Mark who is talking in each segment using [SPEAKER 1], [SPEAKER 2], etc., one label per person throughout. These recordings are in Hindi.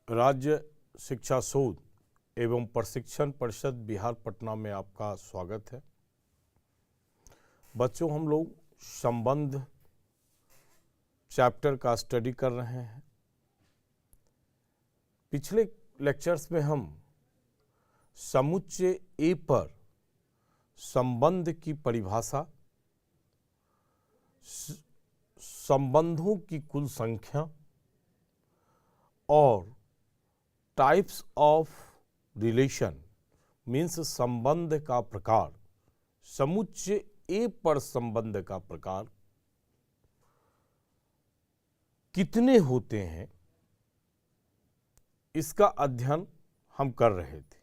[SPEAKER 1] राज्य शिक्षा शोध एवं प्रशिक्षण परिषद बिहार पटना में आपका स्वागत है। बच्चों, हम लोग संबंध चैप्टर का स्टडी कर रहे हैं। पिछले लेक्चर्स में हम समुच्चय ए पर संबंध की परिभाषा, संबंधों की कुल संख्या और टाइप्स ऑफ रिलेशन मीन्स संबंध का प्रकार, समुच्चय ए पर संबंध का प्रकार कितने होते हैं, इसका अध्ययन हम कर रहे थे।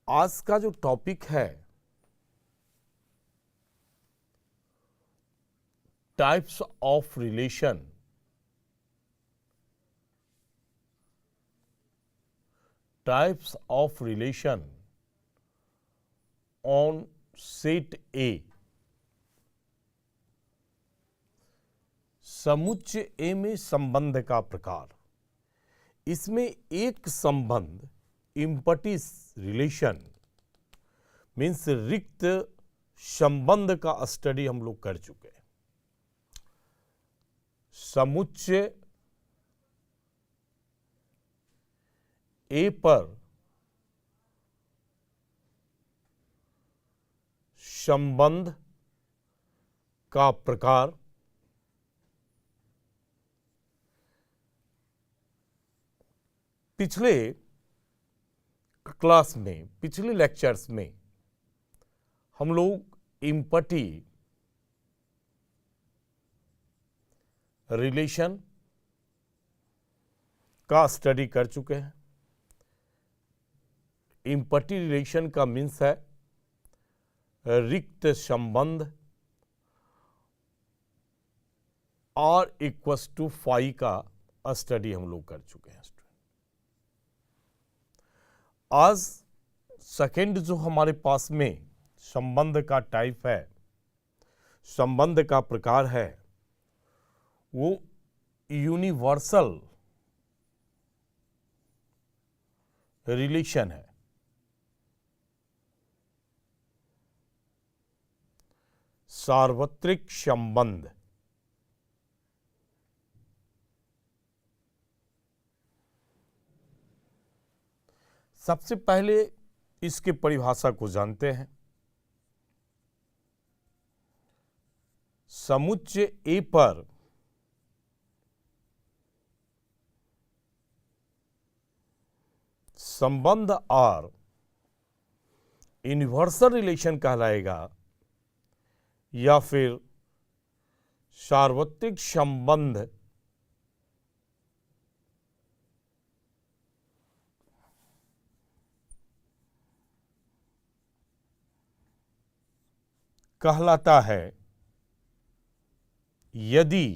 [SPEAKER 1] आज का जो टॉपिक है types of relation, types of relation on set ए। समुच्चय ए में संबंध का प्रकार, इसमें एक संबंध इम्पटी रिलेशन मीन्स रिक्त संबंध का स्टडी हम लोग कर चुके हैं। समुच्चय ए पर संबंध का प्रकार पिछले क्लास में, पिछले लेक्चर्स में हम लोग इम्पटी रिलेशन का स्टडी कर चुके हैं। इम्पटी रिलेशन का मीन्स है रिक्त संबंध R इक्वल्स टू फाई का स्टडी हम लोग कर चुके हैं। आज सेकेंड जो हमारे पास में संबंध का टाइप है, संबंध का प्रकार है, वो यूनिवर्सल रिलेशन है। सार्वत्रिक संबंध। सबसे पहले इसके परिभाषा को जानते हैं। समुच्चय ए पर संबंध R यूनिवर्सल रिलेशन कहलाएगा या फिर सार्वत्रिक संबंध कहलाता है यदि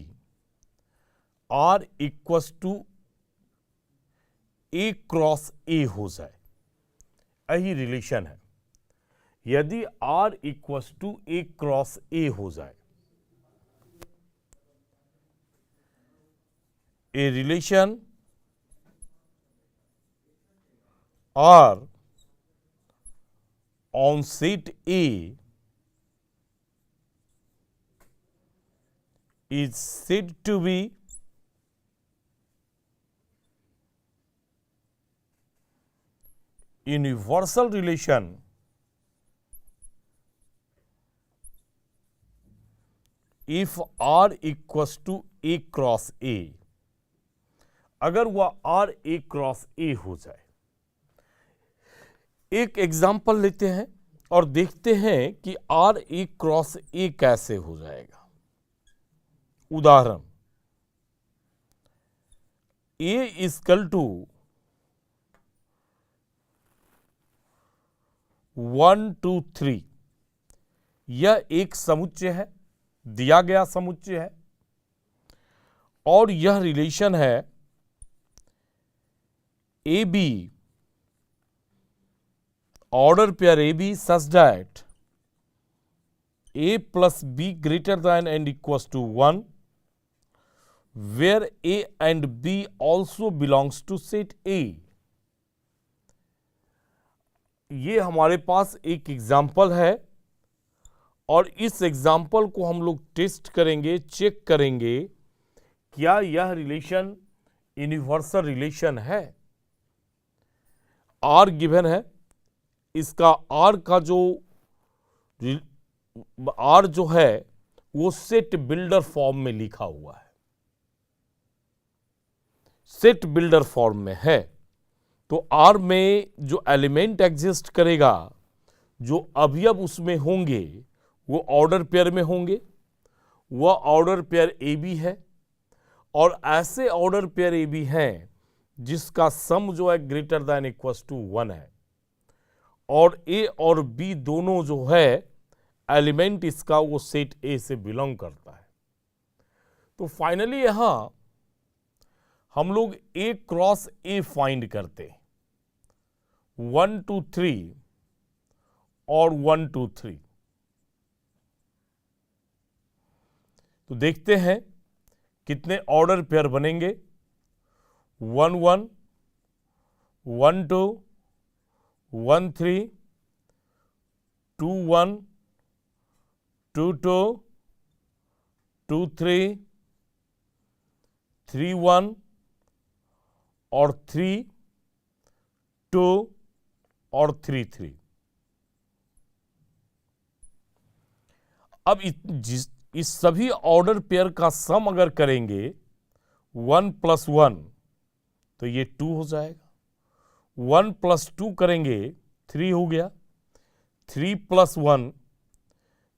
[SPEAKER 1] R equals to A cross A हो जाए। यही रिलेशन है, यदि R equals to A cross A हो जाए। A relation R on set A is said to be universal relation if R equals to A cross A। अगर वह R A क्रॉस A हो जाए। एक एग्जाम्पल लेते हैं और देखते हैं कि R A क्रॉस A कैसे हो जाएगा। उदाहरण, A इक्वल टू 1 2 3, यह एक समुच्चय है, दिया गया समुच्चय है और यह रिलेशन है A B, order pair A B such that A plus B greater than and equals to 1, where A and B also belongs to set A। ये हमारे पास एक एग्जाम्पल है और इस एग्जाम्पल को हम लोग टेस्ट करेंगे, चेक करेंगे क्या यह रिलेशन यूनिवर्सल रिलेशन है। R गिवन है, इसका R का जो R जो है वो सेट बिल्डर फॉर्म में लिखा हुआ है, सेट बिल्डर फॉर्म में है। तो R में जो एलिमेंट एग्जिस्ट करेगा, जो अवयव उसमें होंगे वो ऑर्डर पेयर में होंगे, वह ऑर्डर पेयर ए बी है। और ऐसे ऑर्डर पेयर ए बी हैं जिसका सम जो है ग्रेटर दैन इक्वल्स टू 1 है, और ए और बी दोनों जो है एलिमेंट इसका वो सेट ए से बिलोंग करता है। तो फाइनली यहां हम लोग ए क्रॉस ए फाइंड करते हैं, 1 2 3 और 1 2 3। तो देखते हैं कितने ऑर्डर पेयर बनेंगे। 1 1 1 2 1 3 2 1 2 2 2 3 3 1 और 3 2 और 3 3। अब इस सभी ऑर्डर पेयर का सम अगर करेंगे 1 + 1 तो ये 2 हो जाएगा, 1 + 2 करेंगे 3 हो गया, 3 + 1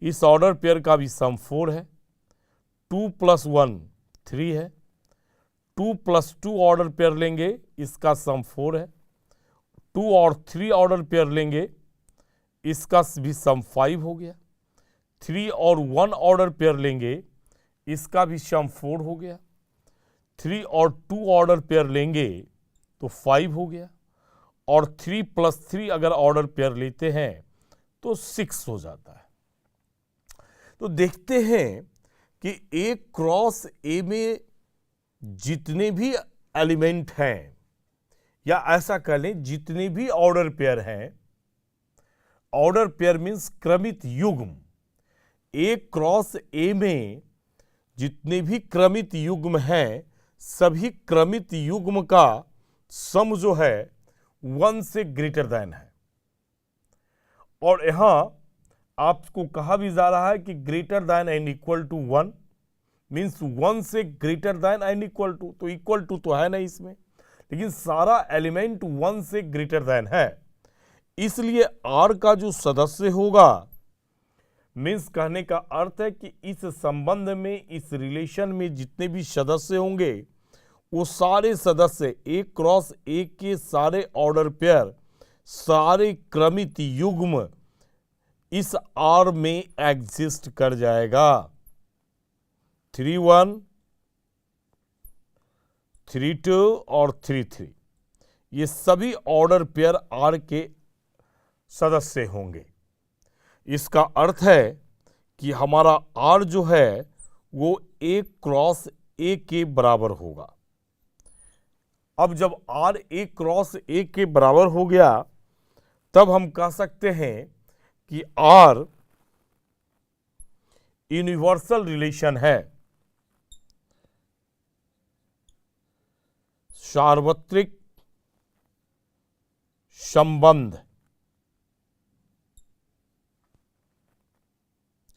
[SPEAKER 1] इस ऑर्डर पेयर का भी सम 4 है, 2 + 1 3 है, 2 + 2 ऑर्डर पेयर लेंगे इसका सम 4 है, 2 और 3 ऑर्डर पेयर लेंगे इसका भी सम 5 हो गया, 3 और 1 ऑर्डर पेयर लेंगे इसका भी सम 4 हो गया, 3 और 2 ऑर्डर पेयर लेंगे तो 5 हो गया, और 3 + 3 अगर ऑर्डर पेयर लेते हैं तो 6 हो जाता है। तो देखते हैं कि ए क्रॉस ए में जितने भी एलिमेंट हैं, या ऐसा कह लें जितने भी ऑर्डर पेयर हैं, ऑर्डर पेयर मीन्स क्रमित युग्म, ए क्रॉस ए में जितने भी क्रमित युग्म हैं सभी क्रमित युग्म का सम जो है 1 से ग्रेटर दैन है। और यहां आपको कहा भी जा रहा है कि greater than and equal to 1 means 1 से greater than and equal to, तो इक्वल टू तो है नहीं इसमें, लेकिन सारा एलिमेंट 1 से ग्रेटर दैन है। इसलिए R का जो सदस्य होगा, मीन्स कहने का अर्थ है कि इस संबंध में, इस रिलेशन में जितने भी सदस्य होंगे वो सारे सदस्य ए क्रॉस ए के सारे ऑर्डर पेयर, सारे क्रमित युग्म इस R में एग्जिस्ट कर जाएगा। 3 1 3 2 और 3 3 ये सभी ऑर्डर पेयर R के सदस्य होंगे। इसका अर्थ है कि हमारा R जो है वो A क्रॉस A के बराबर होगा। अब जब R A क्रॉस A के बराबर हो गया तब हम कह सकते हैं कि R यूनिवर्सल रिलेशन है, सार्वत्रिक संबंध,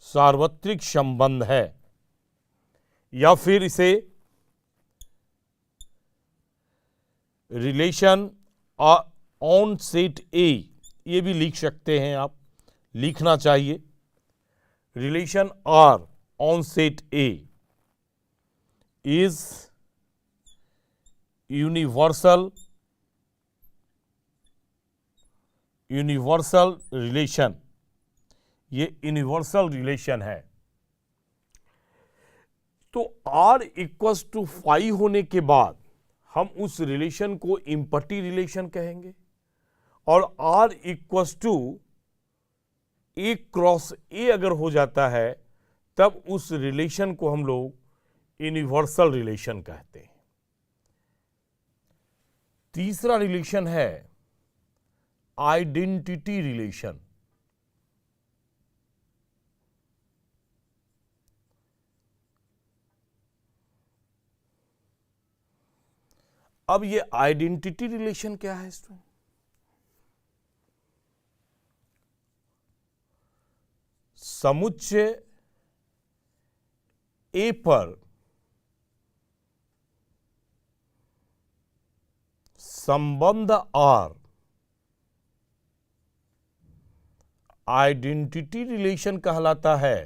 [SPEAKER 1] सार्वत्रिक संबंध है, या फिर इसे रिलेशन ऑन सेट ए ये भी लिख सकते हैं आप, लिखना चाहिए। Relation R on set A is universal relation, ये यूनिवर्सल रिलेशन है। तो R इक्वल्स टू 5 होने के बाद हम उस रिलेशन को इम्पटी रिलेशन कहेंगे, और R equals to A cross A अगर हो जाता है तब उस रिलेशन को हम लोग यूनिवर्सल रिलेशन कहते हैं। तीसरा रिलेशन है आइडेंटिटी रिलेशन। अब ये आइडेंटिटी रिलेशन क्या है स्टूडेंट? समुच्चय ए पर संबंध आर आइडेंटिटी रिलेशन कहलाता है।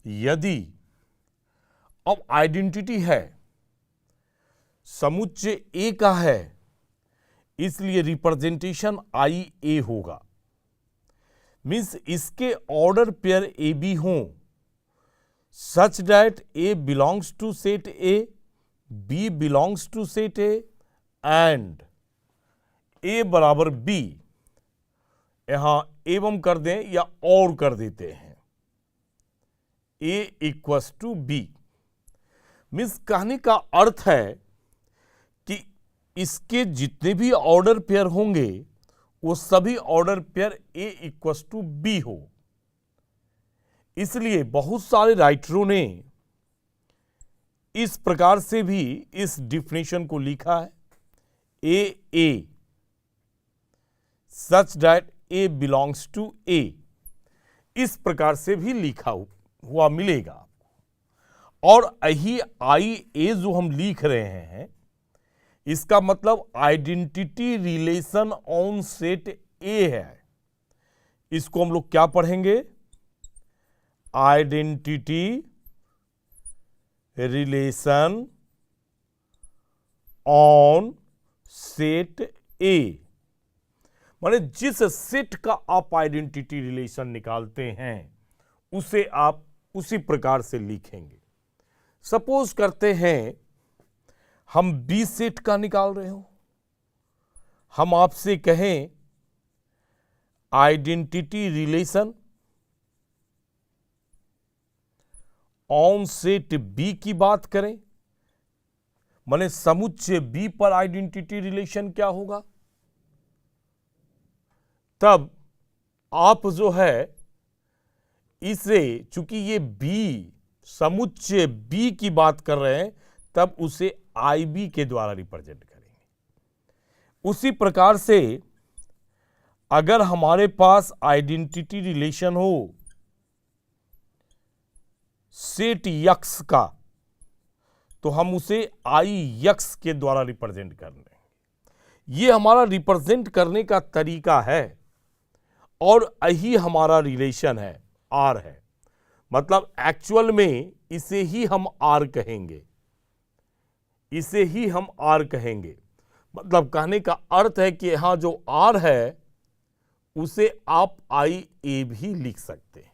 [SPEAKER 1] यदि अब आइडेंटिटी है, समुच्चय ए का है, इसलिए रिप्रेजेंटेशन आई ए होगा। मीन्स इसके ऑर्डर पेयर ए बी हों such that a belongs to set A, b belongs to set A and a बराबर बी। यहां एवं कर दें या और कर देते हैं, ए इक्वस टू बी। मीन्स कहने का अर्थ है कि इसके जितने भी ऑर्डर पेयर होंगे वो सभी order pair A equals to B हो। इसलिए बहुत सारे राइटरों ने इस प्रकार से भी इस डिफिनेशन को लिखा है, a such that a belongs to A. इस प्रकार से भी लिखा हुआ मिलेगा आपको। और यही आई ए जो हम लिख रहे हैं, इसका मतलब आइडेंटिटी रिलेशन ऑन सेट ए है। इसको हम लोग क्या पढ़ेंगे? आइडेंटिटी रिलेशन ऑन सेट ए। माने जिस सेट का आप आइडेंटिटी रिलेशन निकालते हैं उसे आप उसी प्रकार से लिखेंगे। सपोज करते हैं हम बी सेट का निकाल रहे हो, हम आपसे कहें identity relation on set B की बात करें, माने समुच्चय बी पर आइडेंटिटी रिलेशन क्या होगा? तब आप जो है इसे, चूंकि ये बी समुच्चय बी की बात कर रहे हैं, तब उसे आई बी के द्वारा रिप्रेजेंट करेंगे। उसी प्रकार से अगर हमारे पास आइडेंटिटी रिलेशन हो सेट यक्स का, तो हम उसे आई यक्स के द्वारा रिप्रेजेंट कर लेंगे। ये हमारा रिप्रेजेंट करने का तरीका है और यही हमारा रिलेशन है, आर है। मतलब एक्चुअल में इसे ही हम आर कहेंगे, इसे ही हम आर कहेंगे। मतलब कहने का अर्थ है कि यहां जो आर है उसे आप आई ए भी लिख सकते हैं,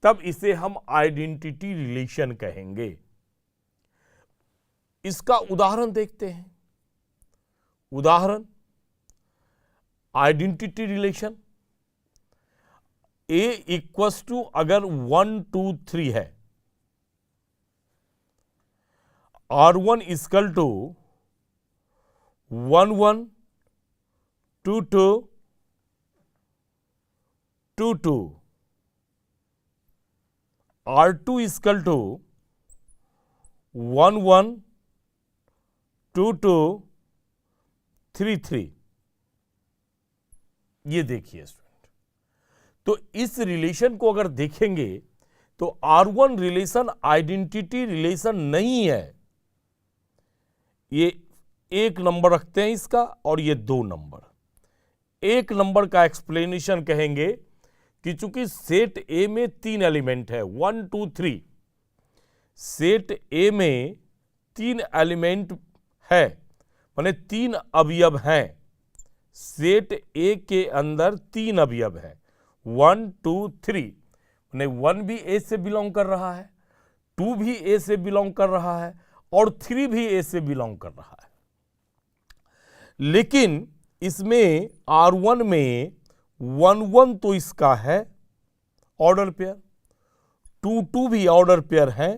[SPEAKER 1] तब इसे हम आइडेंटिटी रिलेशन कहेंगे। इसका उदाहरण देखते हैं। उदाहरण identity relation A equals to अगर 1 2 3 है, R1 equal to 1 1 2 2 2 2, R2 equal to 1 1 2 2 3 3। ये देखिए स्टूडेंट, तो इस रिलेशन को अगर देखेंगे तो R1 रिलेशन आइडेंटिटी रिलेशन नहीं है। ये 1 नंबर रखते हैं इसका और ये 2 नंबर। 1 नंबर का एक्सप्लेनेशन कहेंगे कि चूंकि सेट ए में 3 एलिमेंट है, 1 2 3, सेट ए में 3 एलिमेंट है, माने 3 अवयव हैं। सेट ए के अंदर 3 अवयव है, 1 2 3, माने 1 भी ए से बिलोंग कर रहा है, 2 भी ए से बिलोंग कर रहा है और 3 भी ए से बिलोंग कर रहा है। लेकिन इसमें R1 में 1 1 तो इसका है ऑर्डर पेयर, 2 2 भी ऑर्डर पेयर है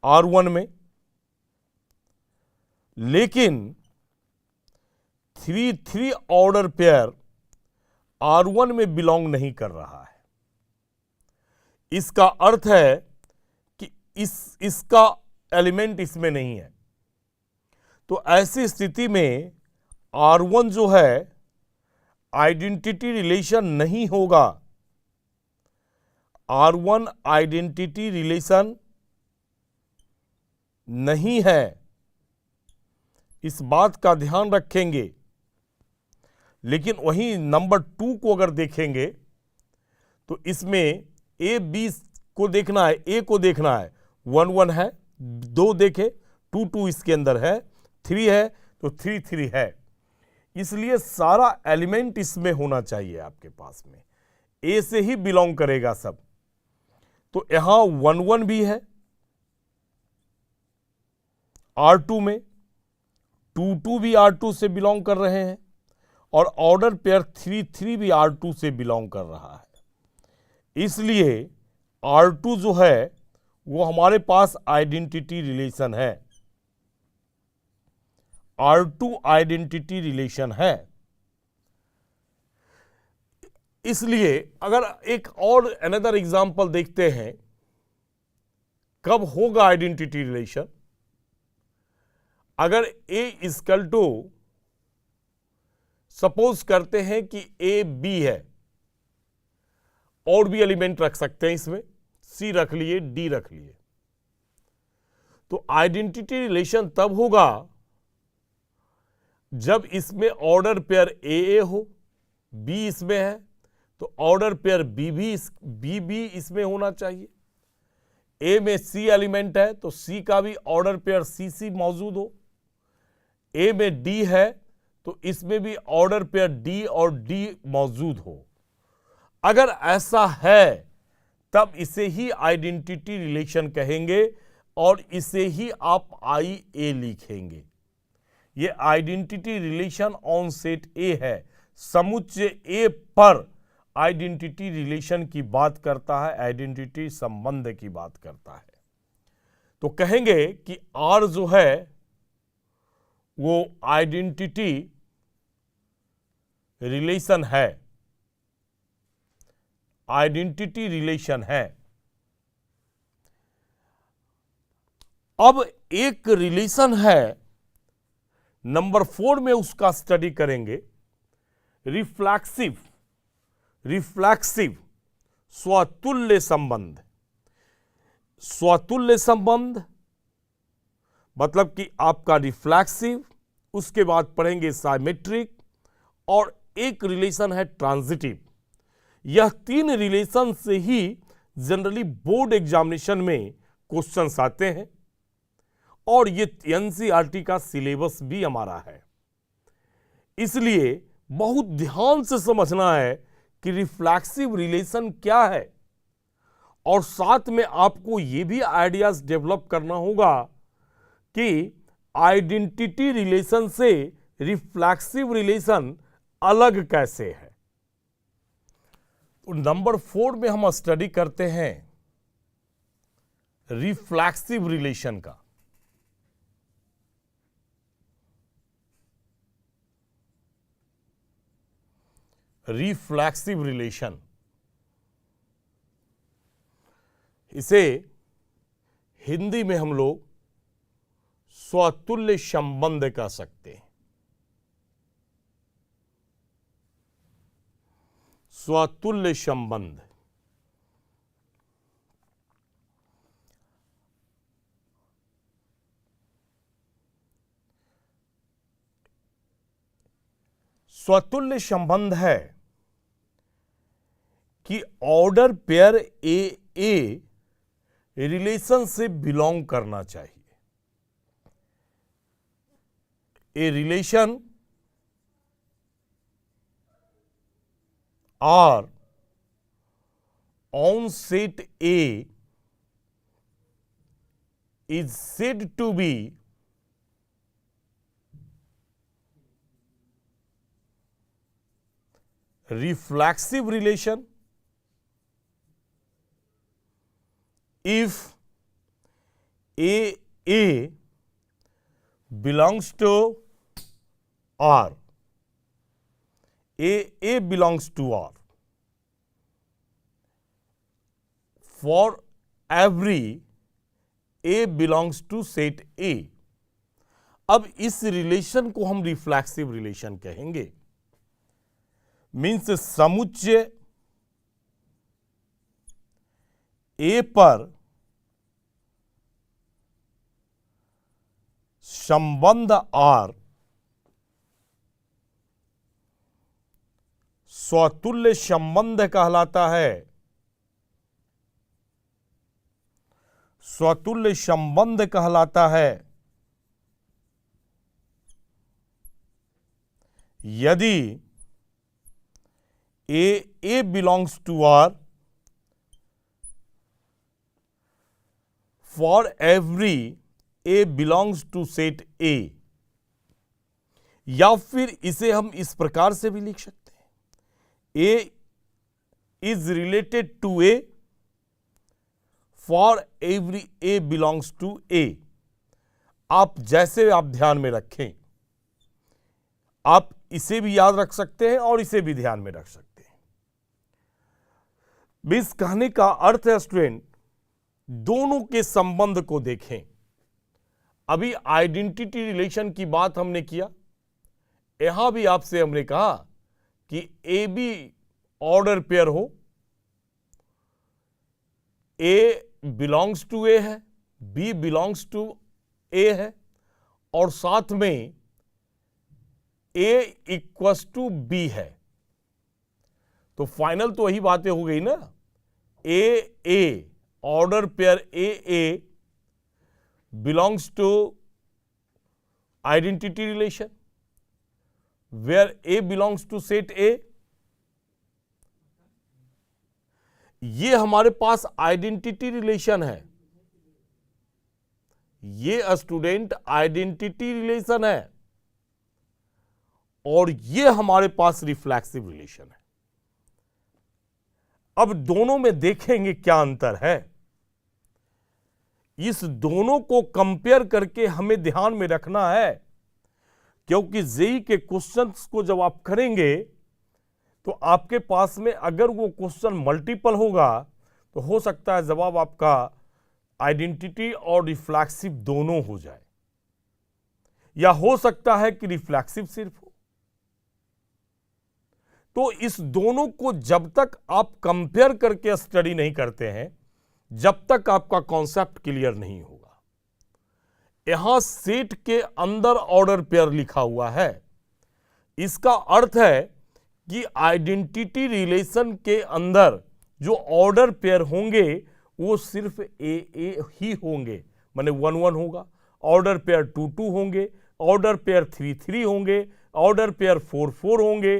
[SPEAKER 1] R1 में, लेकिन 3 3 ऑर्डर पेयर R1 में बिलोंग नहीं कर रहा है। इसका अर्थ है कि इसका एलिमेंट इसमें नहीं है। तो ऐसी स्थिति में R1 जो है आइडेंटिटी रिलेशन नहीं होगा। R1 आइडेंटिटी रिलेशन नहीं है, इस बात का ध्यान रखेंगे। लेकिन वहीं नंबर 2 को अगर देखेंगे तो इसमें ए बी को देखना है, ए को देखना है, 1 1 है, 2 देखे 2 2 इसके अंदर है, 3 है तो 3 3 है। इसलिए सारा एलिमेंट इसमें होना चाहिए आपके पास में, ए से ही बिलोंग करेगा सब। तो यहां 1 1 भी है R2 में, 2 2 भी R2 से बिलोंग कर रहे हैं, और ऑर्डर पेयर 3 3 भी R2 से बिलोंग कर रहा है। इसलिए R2 जो है वो हमारे पास आइडेंटिटी रिलेशन है, R2 आइडेंटिटी रिलेशन है। इसलिए अगर एक और अनदर एग्जांपल देखते हैं, कब होगा आइडेंटिटी रिलेशन। अगर A इक्वल टू, सपोज करते हैं कि A B है, और भी एलिमेंट रख सकते हैं इसमें, C रख लिए, D रख लिए, तो आइडेंटिटी रिलेशन तब होगा जब इसमें ऑर्डर पेयर AA हो, B इसमें है तो ऑर्डर पेयर BB इसमें होना चाहिए। A में C एलिमेंट है तो C का भी ऑर्डर पेयर CC मौजूद हो। A में D है तो इसमें भी ऑर्डर पेयर D और D मौजूद हो। अगर ऐसा है तब इसे ही आइडेंटिटी रिलेशन कहेंगे और इसे ही आप IA लिखेंगे। ये identity relation on set A है, समुच्चय A पर आइडेंटिटी रिलेशन की बात करता है, आइडेंटिटी संबंध की बात करता है। तो कहेंगे कि R जो है वो आइडेंटिटी रिलेशन है, आइडेंटिटी रिलेशन है। अब एक रिलेशन है, नंबर 4 में उसका स्टडी करेंगे, रिफ्लेक्सिव स्वतुल्य संबंध। स्वतुल्य संबंध मतलब कि आपका रिफ्लेक्सिव, उसके बाद पढ़ेंगे साइमेट्रिक, और एक रिलेशन है ट्रांजिटिव। यह 3 रिलेशन से ही जनरली बोर्ड एग्जामिनेशन में क्वेश्चंस आते हैं, और ये एनसीईआरटी का सिलेबस भी हमारा है। इसलिए बहुत ध्यान से समझना है कि रिफ्लेक्सिव रिलेशन क्या है, और साथ में आपको ये भी आइडियाज डेवलप करना होगा कि आइडेंटिटी रिलेशन से रिफ्लेक्सिव रिलेशन अलग कैसे है। तो नंबर 4 में हम स्टडी करते हैं रिफ्लेक्सिव रिलेशन का। रिफ्लेक्सिव रिलेशन, इसे हिंदी में हम लोग स्वतुल्य संबंध कह सकते हैं। स्वतुल्य संबंध, स्वतुल्य संबंध है कि ऑर्डर पेयर ए रिलेशन से बिलोंग करना चाहिए। ए relation R on set A is said to be reflexive relation if A belongs to R. A belongs to R. For every A belongs to set A. अब इस रिलेशन को हम रिफ्लेक्सिव रिलेशन कहेंगे। मीन्स समुच्चय A पर संबंध R स्वतुल्य संबंध कहलाता है। स्वतुल्य संबंध कहलाता है यदि A belongs to R for every A belongs to set A। या फिर इसे हम इस प्रकार से भी लिख सकते हैं, A is related to A for every A belongs to A। आप जैसे आप ध्यान में रखें, आप इसे भी याद रख सकते हैं और इसे भी ध्यान में रख सकते हैं। इस कहने का अर्थ है स्टूडेंट, दोनों के संबंध को देखें। अभी आइडेंटिटी रिलेशन की बात हमने किया, यहां भी आपसे हमने कहा कि ए बी ऑर्डर पेयर हो, ए बिलोंग्स टू ए है, बी बिलोंग्स टू ए है और साथ में ए इक्वल्स टू बी है। तो फाइनल तो वही बातें हो गई ना, a order pair a belongs to identity relation where A belongs to set A। ये हमारे पास आइडेंटिटी रिलेशन है, ये स्टूडेंट आइडेंटिटी रिलेशन है और ये हमारे पास रिफ्लेक्सिव रिलेशन है। अब दोनों में देखेंगे क्या अंतर है। इस दोनों को कंपेयर करके हमें ध्यान में रखना है, क्योंकि जेईई के क्वेश्चंस को जब आप करेंगे तो आपके पास में अगर वो क्वेश्चन मल्टीपल होगा तो हो सकता है जवाब आपका आइडेंटिटी और रिफ्लेक्सिव दोनों हो जाए, या हो सकता है कि रिफ्लेक्सिव सिर्फ हो। तो इस दोनों को जब तक आप कंपेयर करके स्टडी नहीं करते हैं, जब तक आपका कॉन्सेप्ट क्लियर नहीं होगा। यहां सेट के अंदर ऑर्डर पेयर लिखा हुआ है, इसका अर्थ है कि आइडेंटिटी रिलेशन के अंदर जो ऑर्डर पेयर होंगे वो सिर्फ ए ही होंगे, माने 1 1 होगा। ऑर्डर पेयर 2 2 होंगे, ऑर्डर पेयर 3 3 होंगे, ऑर्डर पेयर 4 4 होंगे।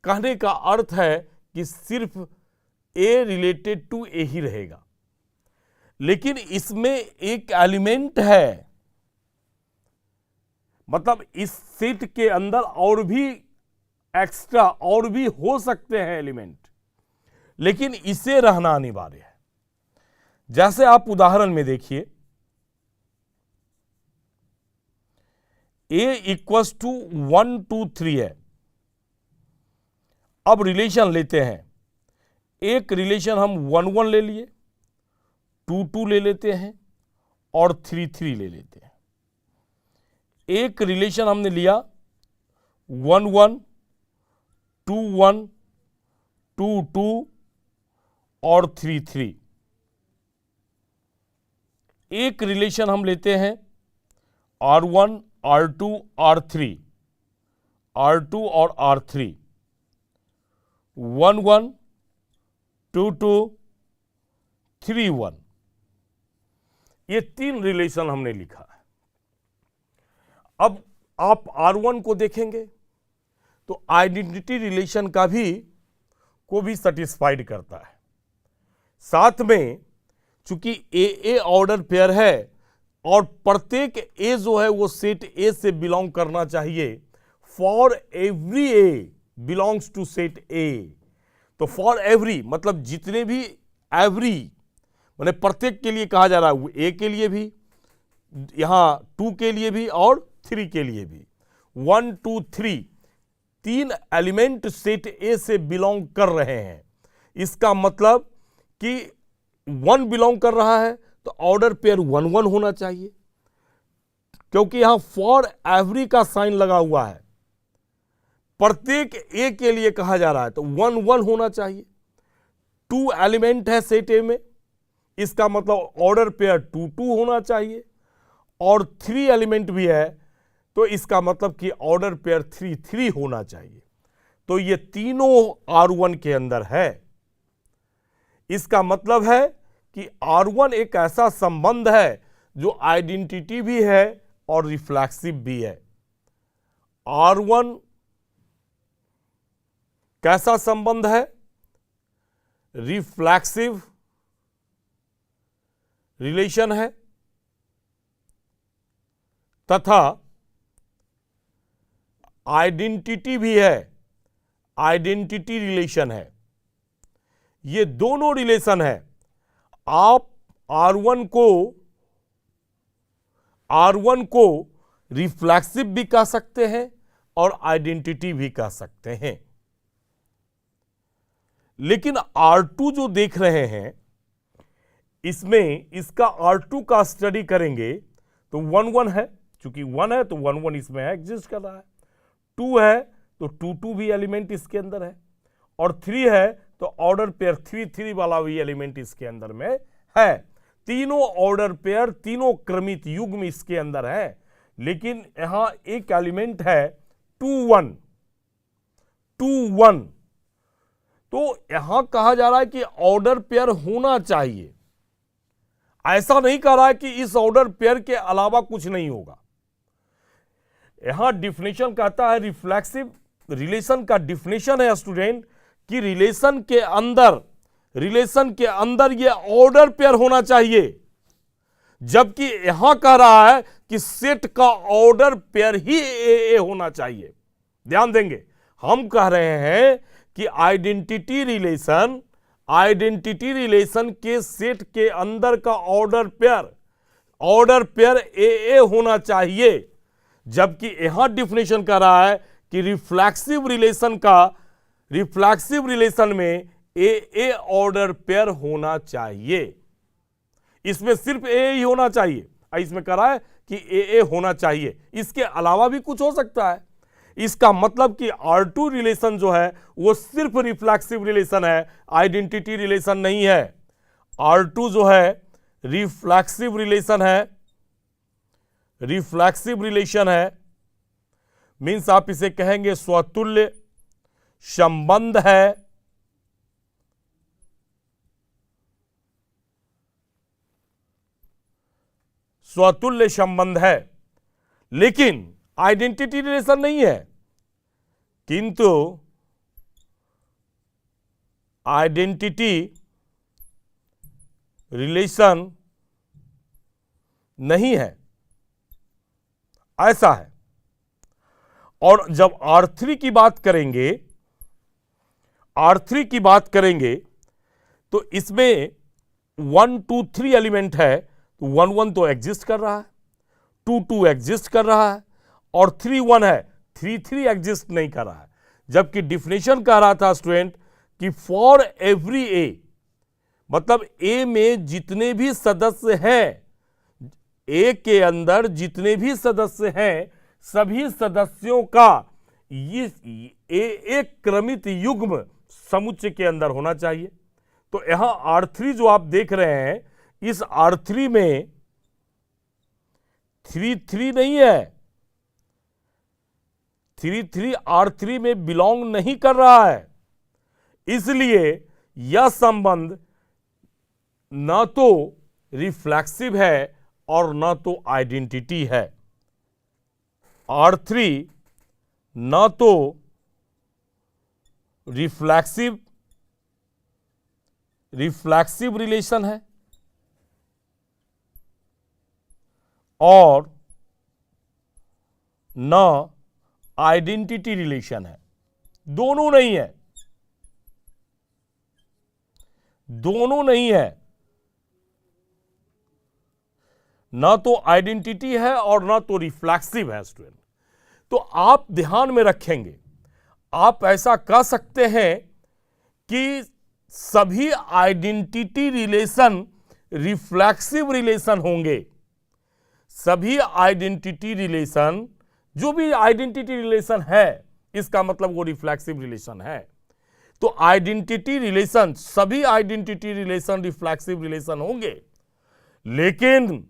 [SPEAKER 1] कहने का अर्थ है कि सिर्फ ए रिलेटेड टू ए ही रहेगा। लेकिन इसमें एक एलिमेंट है, मतलब इस सेट के अंदर और भी एक्स्ट्रा और भी हो सकते हैं एलिमेंट, लेकिन इसे रहना अनिवार्य है। जैसे आप उदाहरण में देखिए, A इक्वल्स टू 1 2 3 है। अब रिलेशन लेते हैं, एक रिलेशन हम 1 1 ले लिए, 2 2 ले लेते हैं और 3 3 ले लेते हैं। एक रिलेशन हमने लिया 1 1 2 1 2 2 और 3 3। एक रिलेशन हम लेते हैं R1 R2 R3, R2 और R3, 1 1 2 2 3 1। ये 3 रिलेशन हमने लिखा है। अब आप R1 को देखेंगे तो आइडेंटिटी रिलेशन का को भी सेटिस्फाइड करता है। साथ में चूंकि ए ऑर्डर पेयर है और प्रत्येक ए जो है वो सेट ए से बिलोंग करना चाहिए। For every A belongs to set A. तो फॉर एवरी मतलब जितने भी, एवरी माने प्रत्येक के लिए कहा जा रहा है, ए के लिए भी, यहां 2 के लिए भी और 3 के लिए भी। 1 2 3 तीन एलिमेंट सेट ए से बिलोंग कर रहे हैं। इसका मतलब कि 1 बिलोंग कर रहा है तो ऑर्डर पेयर 1 1 होना चाहिए, क्योंकि यहां फॉर एवरी का साइन लगा हुआ है। प्रत्येक ए के लिए कहा जा रहा है तो 1 1 होना चाहिए। 2 एलिमेंट है सेट ए में, इसका मतलब ऑर्डर पेयर 2 2 होना चाहिए। और 3 एलिमेंट भी है तो इसका मतलब कि ऑर्डर पेयर 3 3 होना चाहिए। तो ये तीनों R1 के अंदर है। इसका मतलब है कि R1 एक ऐसा संबंध है जो आइडेंटिटी भी है और रिफ्लेक्सिव भी है। R1 कैसा संबंध है? रिफ्लेक्सिव रिलेशन है तथा आइडेंटिटी भी है, आइडेंटिटी रिलेशन है। ये दोनों रिलेशन है। आप R1 को रिफ्लेक्सिव भी कह सकते हैं और आइडेंटिटी भी कह सकते हैं। लेकिन R2 जो देख रहे हैं, इसमें इसका R2 का स्टडी करेंगे तो 1 1 है, चूंकि 1 है तो 1 1 इसमें एग्जिस्ट कर रहा है। 2 है तो 2 2 भी एलिमेंट इसके अंदर है, और 3 है तो ऑर्डर पेयर 3 3 वाला भी एलिमेंट इसके अंदर में है। तीनों ऑर्डर पेयर, तीनों क्रमित युग्म इसके अंदर है। लेकिन यहां एक एलिमेंट है 2 1 2 1। तो यहां कहा जा रहा है कि ऑर्डर पेयर होना चाहिए। ऐसा नहीं कह रहा है कि इस ऑर्डर पेयर के अलावा कुछ नहीं होगा। यहां डिफिनेशन कहता है, रिफ्लेक्सिव रिलेशन का डिफिनेशन है स्टूडेंट, कि रिलेशन के अंदर ये ऑर्डर पेयर होना चाहिए। जबकि यहां कह रहा है कि सेट का ऑर्डर पेयर ही ए होना चाहिए। ध्यान देंगे, हम कह रहे हैं कि आइडेंटिटी रिलेशन के सेट के अंदर का ऑर्डर पेयर ए होना चाहिए। जबकि यहां डिफिनेशन कर रहा है कि रिफ्लेक्सिव रिलेशन में ए ऑर्डर पेयर होना चाहिए। इसमें सिर्फ ए ही होना चाहिए, इसमें कह रहा है कि ए होना चाहिए, इसके अलावा भी कुछ हो सकता है। इसका मतलब कि R2 रिलेशन जो है वो सिर्फ रिफ्लेक्सिव रिलेशन है, आइडेंटिटी रिलेशन नहीं है। R2 जो है रिफ्लेक्सिव रिलेशन है, मीन्स आप इसे कहेंगे स्वतुल्य संबंध है। स्वतुल्य संबंध है, लेकिन आइडेंटिटी रिलेशन नहीं है। किंतु आइडेंटिटी रिलेशन नहीं है, ऐसा है। और जब R3 की बात करेंगे तो इसमें 1 2 3 एलिमेंट है, तो 1 1 तो एग्जिस्ट कर रहा है, 2 2 एग्जिस्ट कर रहा है, और 3 1 है, 3 3 एग्जिस्ट नहीं कर रहा है। जबकि डिफिनेशन कह रहा था स्टूडेंट कि फॉर एवरी ए, मतलब ए में जितने भी सदस्य हैं, ए के अंदर जितने भी सदस्य हैं, सभी सदस्यों का ये एक क्रमित युग्म समुच्चय के अंदर होना चाहिए। तो यहां R3 जो आप देख रहे हैं, इस R3 में 3 3 नहीं है, 3 3 R3 में बिलोंग नहीं कर रहा है। इसलिए यह संबंध न तो रिफ्लेक्सिव है और न तो आइडेंटिटी है। R3 न तो रिफ्लेक्सिव रिलेशन है और न आइडेंटिटी रिलेशन है। दोनों नहीं है, दोनों नहीं है। ना तो आइडेंटिटी है और ना तो रिफ्लेक्सिव है स्टूडेंट। तो आप ध्यान में रखेंगे, आप ऐसा कह सकते हैं कि सभी आइडेंटिटी रिलेशन रिफ्लेक्सिव रिलेशन होंगे। सभी आइडेंटिटी रिलेशन, जो भी आइडेंटिटी रिलेशन है, इसका मतलब वो रिफ्लेक्सिव रिलेशन है। तो आइडेंटिटी रिलेशन, सभी आइडेंटिटी रिलेशन रिफ्लेक्सिव रिलेशन होंगे, लेकिन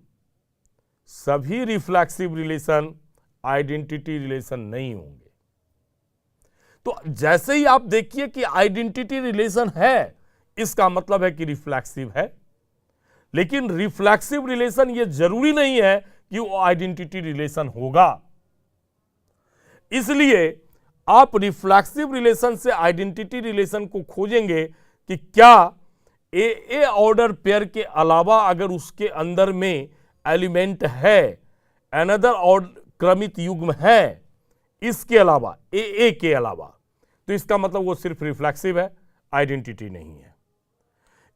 [SPEAKER 1] सभी रिफ्लेक्सिव रिलेशन आइडेंटिटी रिलेशन नहीं होंगे। तो जैसे ही आप देखिए कि आइडेंटिटी रिलेशन है, इसका मतलब है कि रिफ्लेक्सिव है। लेकिन रिफ्लेक्सिव रिलेशन ये जरूरी नहीं है कि वो आइडेंटिटी रिलेशन होगा। इसलिए आप रिफ्लेक्सिव रिलेशन से आइडेंटिटी रिलेशन को खोजेंगे कि क्या ए ऑर्डर पेयर के अलावा अगर उसके अंदर में एलिमेंट है, अनदर ऑर्डर क्रमित युग्म है, इसके अलावा ए के अलावा, तो इसका मतलब वो सिर्फ रिफ्लेक्सिव है, आइडेंटिटी नहीं है।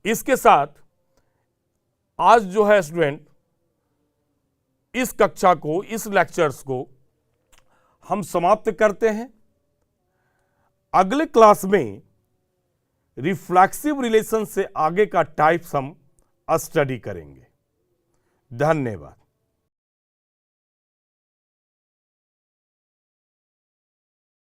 [SPEAKER 1] इसके साथ आज जो है स्टूडेंट, इस कक्षा को, इस लेक्चर्स को हम समाप्त करते हैं। अगले क्लास में रिफ्लेक्सिव रिलेशन से आगे का टाइप्स हम स्टडी करेंगे। धन्यवाद।